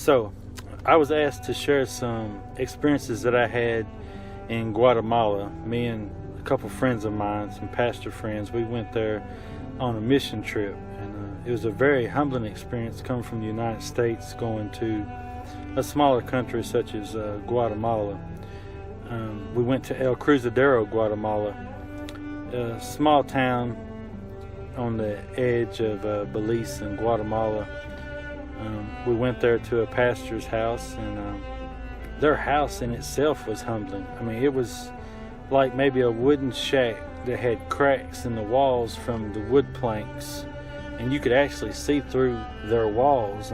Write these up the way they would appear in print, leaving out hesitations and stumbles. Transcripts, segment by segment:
So, I was asked to share some experiences that I had in Guatemala. Me and a couple friends of mine, some pastor friends, we went there on a mission trip. And it was a very humbling experience coming from the United States, going to a smaller country such as Guatemala. We went to El Cruzadero, Guatemala, a small town on the edge of Belize and Guatemala. We went there to a pastor's house, and their house in itself was humbling. I mean, it was like maybe a wooden shack that had cracks in the walls from the wood planks, and you could actually see through their walls.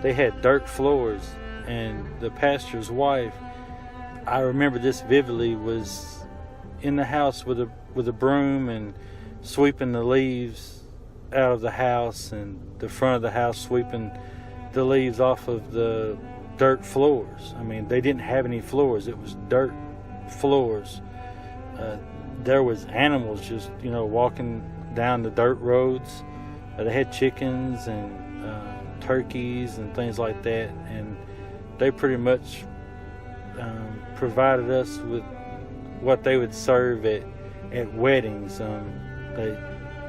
They had dirt floors, and the pastor's wife, I remember this vividly, was in the house with a broom and sweeping the leaves out of the house, and the front of the house sweeping the leaves off of the dirt floors. I mean, they didn't have any floors. It was dirt floors. There was animals just, walking down the dirt roads. They had chickens and turkeys and things like that, and they pretty much provided us with what they would serve at weddings. They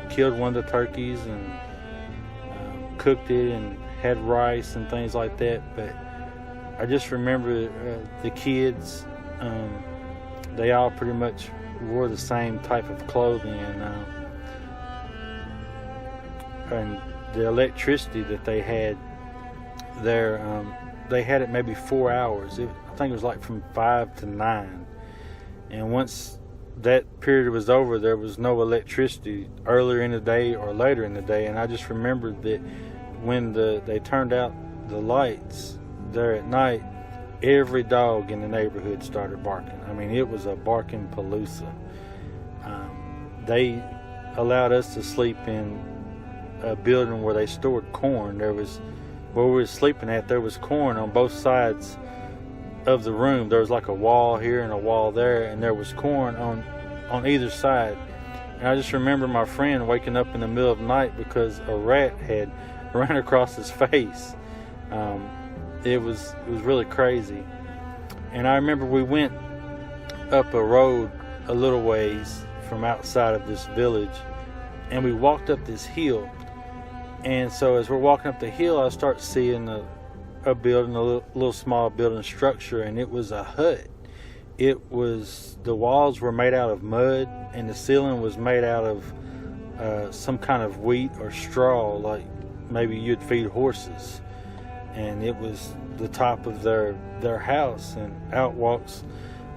killed one of the turkeys and cooked it and had rice and things like that. But I just remember the kids, they all pretty much wore the same type of clothing, and the electricity that they had there, they had it maybe 4 hours. I think it was like from 5 to 9. And once that period was over, there was no electricity earlier in the day or later in the day. And I just remembered that when they turned out the lights there at night, every dog in the neighborhood started barking. I mean, it was a barking palooza. They allowed us to sleep in a building where they stored corn. Where we were sleeping at, there was corn on both sides of the room. There was like a wall here and a wall there, and there was corn on either side. And I just remember my friend waking up in the middle of the night because a rat had ran across his face. It was really crazy. And I remember we went up a road a little ways from outside of this village, and we walked up this hill. And so as we're walking up the hill, I start seeing a building, a little small building structure, and it was a hut. The walls were made out of mud, and the ceiling was made out of some kind of wheat or straw, like maybe you'd feed horses. And it was the top of their house, and out walks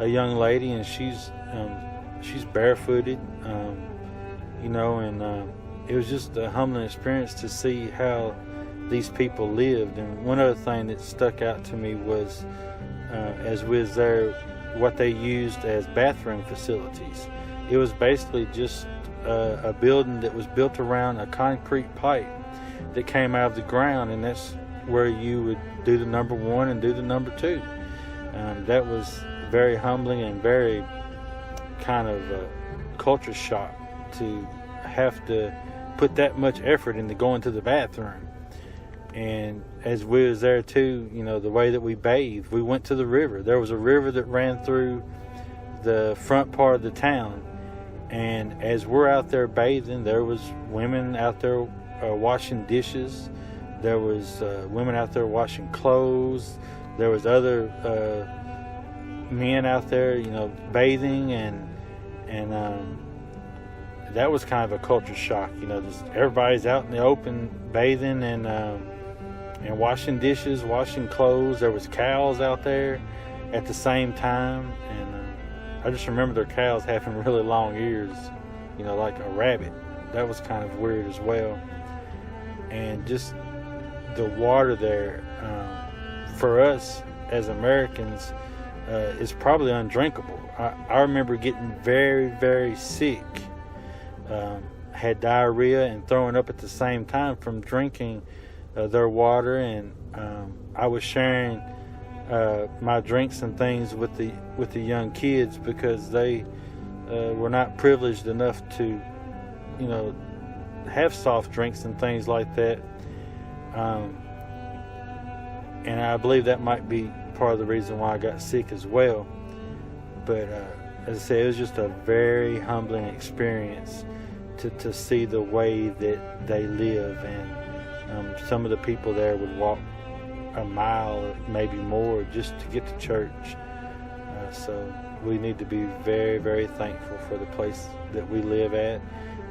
a young lady, and she's barefooted, and it was just a humbling experience to see how these people lived. And one other thing that stuck out to me was, as we was there, what they used as bathroom facilities. It was basically just a building that was built around a concrete pipe that came out of the ground, and that's where you would do the number one and do the number two. That was very humbling and very kind of a culture shock to have to put that much effort into going to the bathroom. And as we was there too, the way that we bathed, we went to the river. There was a river that ran through the front part of the town, and as we're out there bathing, there was women out there washing dishes. There was women out there washing clothes. There was other men out there, bathing, and that was kind of a culture shock. Just everybody's out in the open bathing and washing dishes, washing clothes. There was cows out there at the same time, and I just remember their cows having really long ears, like a rabbit. That was kind of weird as well. And just the water there, for us as Americans, is probably undrinkable. I remember getting very, very sick, had diarrhea and throwing up at the same time from drinking their water. And I was sharing my drinks and things with the young kids because they were not privileged enough to have soft drinks and things like that. And I believe that might be part of the reason why I got sick as well. But as I said, it was just a very humbling experience to see the way that they live. And some of the people there would walk a mile or maybe more just to get to church. So we need to be very, very thankful for the place that we live at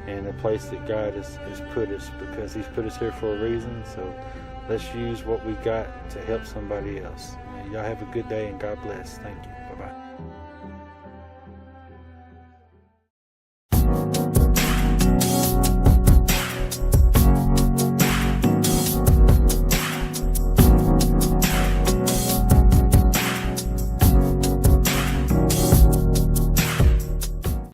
and the place that God has put us, because He's put us here for a reason. So let's use what we got to help somebody else. Y'all have a good day, and God bless. Thank you. Bye-bye.